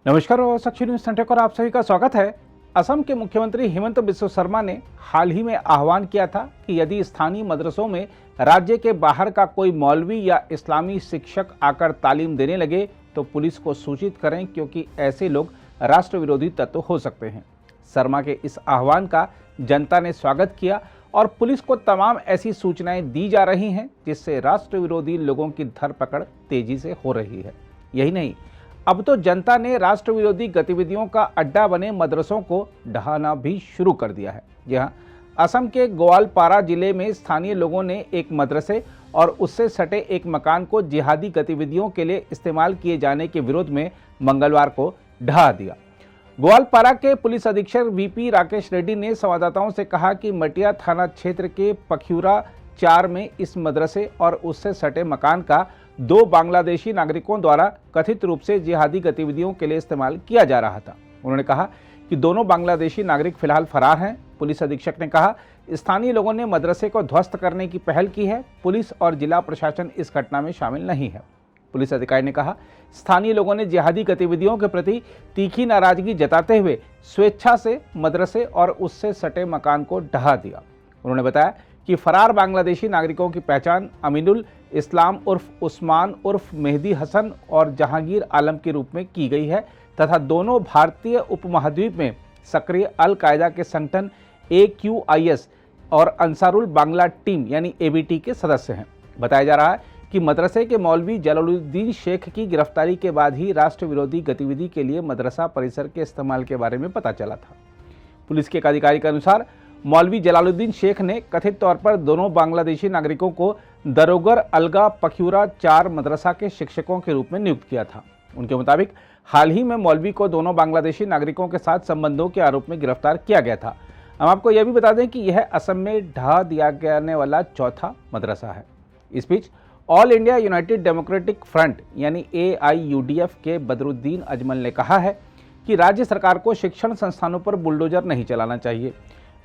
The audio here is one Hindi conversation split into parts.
नमस्कार और सक्ष न्यूज सेंटर पर आप सभी का स्वागत है। असम के मुख्यमंत्री हिमंत बिस्वा शर्मा ने हाल ही में आह्वान किया था कि यदि स्थानीय मदरसों में राज्य के बाहर का कोई मौलवी या इस्लामी शिक्षक आकर तालीम देने लगे तो पुलिस को सूचित करें, क्योंकि ऐसे लोग राष्ट्र विरोधी तत्व हो सकते हैं। शर्मा के इस आह्वान का जनता ने स्वागत किया और पुलिस को तमाम ऐसी सूचनाएं दी जा रही हैं जिससे राष्ट्र विरोधी लोगों की धरपकड़ तेजी से हो रही है। यही नहीं, अब तो जनता ने राष्ट्र विरोधी गतिविधियों का अड्डा बने मदरसों को ढहाना भी शुरू कर दिया है। जहां असम के ग्वालपारा जिले में स्थानीय लोगों ने एक मदरसे और उससे सटे एक मकान को जिहादी गतिविधियों के लिए इस्तेमाल किए जाने के विरोध में मंगलवार को ढहा दिया। ग्वालपारा के पुलिस अधीक्षक वीपी राकेश रेड्डी ने संवाददाताओं से कहा कि मटिया थाना क्षेत्र के पख्यूरा 4 में इस मदरसे और उससे सटे मकान का 2 बांग्लादेशी नागरिकों द्वारा कथित रूप से जिहादी गतिविधियों के लिए इस्तेमाल किया जा रहा था। उन्होंने कहा कि दोनों बांग्लादेशी नागरिक फिलहाल फरार हैं। पुलिस अधीक्षक ने कहा, स्थानीय लोगों ने मदरसे को ध्वस्त करने की पहल की है। पुलिस और जिला प्रशासन इस घटना में शामिल नहीं है। पुलिस अधिकारी ने कहा, स्थानीय लोगों ने जिहादी गतिविधियों के प्रति तीखी नाराजगी जताते हुए स्वेच्छा से मदरसे और उससे सटे मकान को ढहा दिया। उन्होंने बताया कि फरार बांग्लादेशी नागरिकों की पहचान अमीनुल इस्लाम उर्फ उस्मान उर्फ मेहदी हसन और जहांगीर आलम के रूप में की गई है तथा दोनों भारतीय उपमहाद्वीप में सक्रिय अल कायदा के संगठन AQIS और अंसारुल बांग्ला टीम यानी ABT के सदस्य हैं। बताया जा रहा है कि मदरसे के मौलवी जलालुद्दीन शेख की गिरफ्तारी के बाद ही राष्ट्र विरोधी गतिविधि के लिए मदरसा परिसर के इस्तेमाल के बारे में पता चला था। पुलिस के एक अधिकारी के अनुसार मौलवी जलालुद्दीन शेख ने कथित तौर पर दोनों बांग्लादेशी नागरिकों को दरोगर अलगा पख्यूरा 4 मदरसा के शिक्षकों के रूप में नियुक्त किया था। उनके मुताबिक हाल ही में मौलवी को दोनों बांग्लादेशी नागरिकों के साथ संबंधों के आरोप में गिरफ्तार किया गया था। हम आपको यह भी बता दें कि यह असम में ढहा दिया जाने वाला चौथा मदरसा है। इस बीच ऑल इंडिया यूनाइटेड डेमोक्रेटिक फ्रंट यानी AIUDF के बदरुद्दीन अजमल ने कहा है कि राज्य सरकार को शिक्षण संस्थानों पर बुलडोजर नहीं चलाना चाहिए।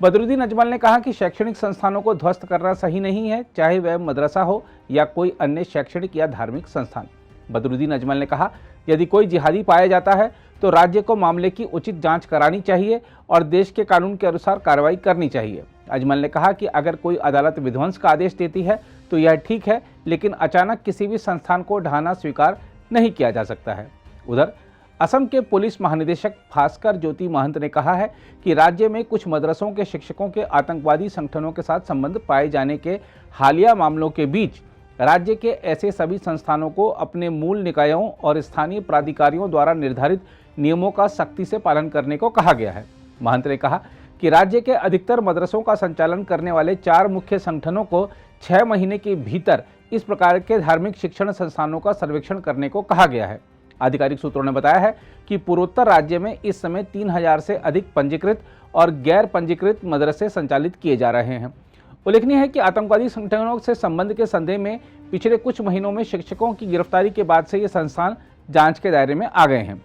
बदरुद्दीन अजमल ने कहा कि शैक्षणिक संस्थानों को ध्वस्त करना सही नहीं है, चाहे वह मदरसा हो या कोई अन्य शैक्षणिक या धार्मिक संस्थान। बदरुद्दीन अजमल ने कहा, यदि कोई जिहादी पाया जाता है तो राज्य को मामले की उचित जांच करानी चाहिए और देश के कानून के अनुसार कार्रवाई करनी चाहिए। अजमल ने कहा कि अगर कोई अदालत विध्वंस का आदेश देती है तो यह ठीक है, लेकिन अचानक किसी भी संस्थान को ढहाना स्वीकार नहीं किया जा सकता है। उधर असम के पुलिस महानिदेशक भास्कर ज्योति महंत ने कहा है कि राज्य में कुछ मदरसों के शिक्षकों के आतंकवादी संगठनों के साथ संबंध पाए जाने के हालिया मामलों के बीच राज्य के ऐसे सभी संस्थानों को अपने मूल निकायों और स्थानीय प्राधिकारियों द्वारा निर्धारित नियमों का सख्ती से पालन करने को कहा गया है। महंत ने कहा कि राज्य के अधिकतर मदरसों का संचालन करने वाले 4 मुख्य संगठनों को 6 महीने के भीतर इस प्रकार के धार्मिक शिक्षण संस्थानों का सर्वेक्षण करने को कहा गया है। आधिकारिक सूत्रों ने बताया है कि पूर्वोत्तर राज्य में इस समय 3000 से अधिक पंजीकृत और गैर पंजीकृत मदरसे संचालित किए जा रहे हैं। उल्लेखनीय है कि आतंकवादी संगठनों से संबंध के संदेह में पिछले कुछ महीनों में शिक्षकों की गिरफ्तारी के बाद से ये संस्थान जांच के दायरे में आ गए हैं।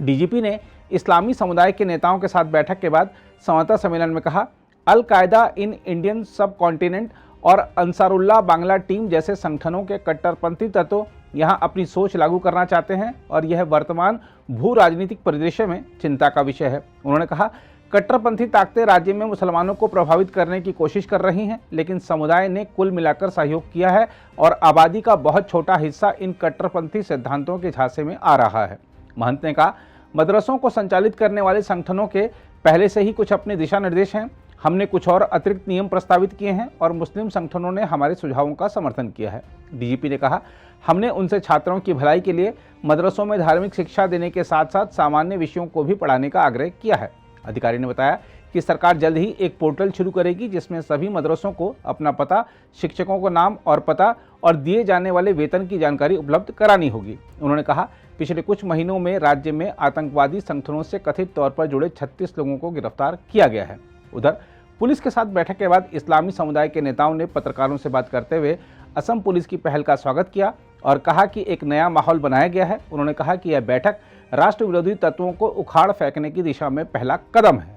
DGP ने इस्लामी समुदाय के नेताओं के साथ बैठक के बाद संवाददाता सम्मेलन में कहा, अल कायदा इन इंडियन सब कॉन्टिनेंट और अंसारुल्लाह बांग्ला टीम जैसे संगठनों के कट्टरपंथी तत्व यहां अपनी सोच लागू करना चाहते हैं और यह वर्तमान भू राजनीतिक परिदृश्य में चिंता का विषय है। उन्होंने कहा, कट्टरपंथी ताकतें राज्य में मुसलमानों को प्रभावित करने की कोशिश कर रही हैं, लेकिन समुदाय ने कुल मिलाकर सहयोग किया है और आबादी का बहुत छोटा हिस्सा इन कट्टरपंथी सिद्धांतों के झांसे में आ रहा है। महंत ने कहा, मदरसों को संचालित करने वाले संगठनों के पहले से ही कुछ अपने दिशा निर्देश हैं। हमने कुछ और अतिरिक्त नियम प्रस्तावित किए हैं और मुस्लिम संगठनों ने हमारे सुझावों का समर्थन किया है। DGP ने कहा, हमने उनसे छात्रों की भलाई के लिए मदरसों में धार्मिक शिक्षा देने के साथ साथ सामान्य विषयों को भी पढ़ाने का आग्रह किया है। अधिकारी ने बताया कि सरकार जल्द ही एक पोर्टल शुरू करेगी जिसमें सभी मदरसों को अपना पता, शिक्षकों को नाम और पता और दिए जाने वाले वेतन की जानकारी उपलब्ध करानी होगी। उन्होंने कहा, पिछले कुछ महीनों में राज्य में आतंकवादी संगठनों से कथित तौर पर जुड़े 36 लोगों को गिरफ्तार किया गया है। उधर पुलिस के साथ बैठक के बाद इस्लामी समुदाय के नेताओं ने पत्रकारों से बात करते हुए असम पुलिस की पहल का स्वागत किया और कहा कि एक नया माहौल बनाया गया है। उन्होंने कहा कि यह बैठक राष्ट्र विरोधी तत्वों को उखाड़ फेंकने की दिशा में पहला कदम है।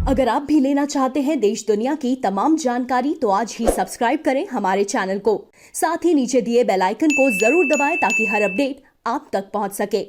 अगर आप भी लेना चाहते हैं देश दुनिया की तमाम जानकारी तो आज ही सब्सक्राइब करें हमारे चैनल को। साथ ही नीचे दिए बेल आइकन को जरूर दबाएं ताकि हर अपडेट आप तक पहुंच सके।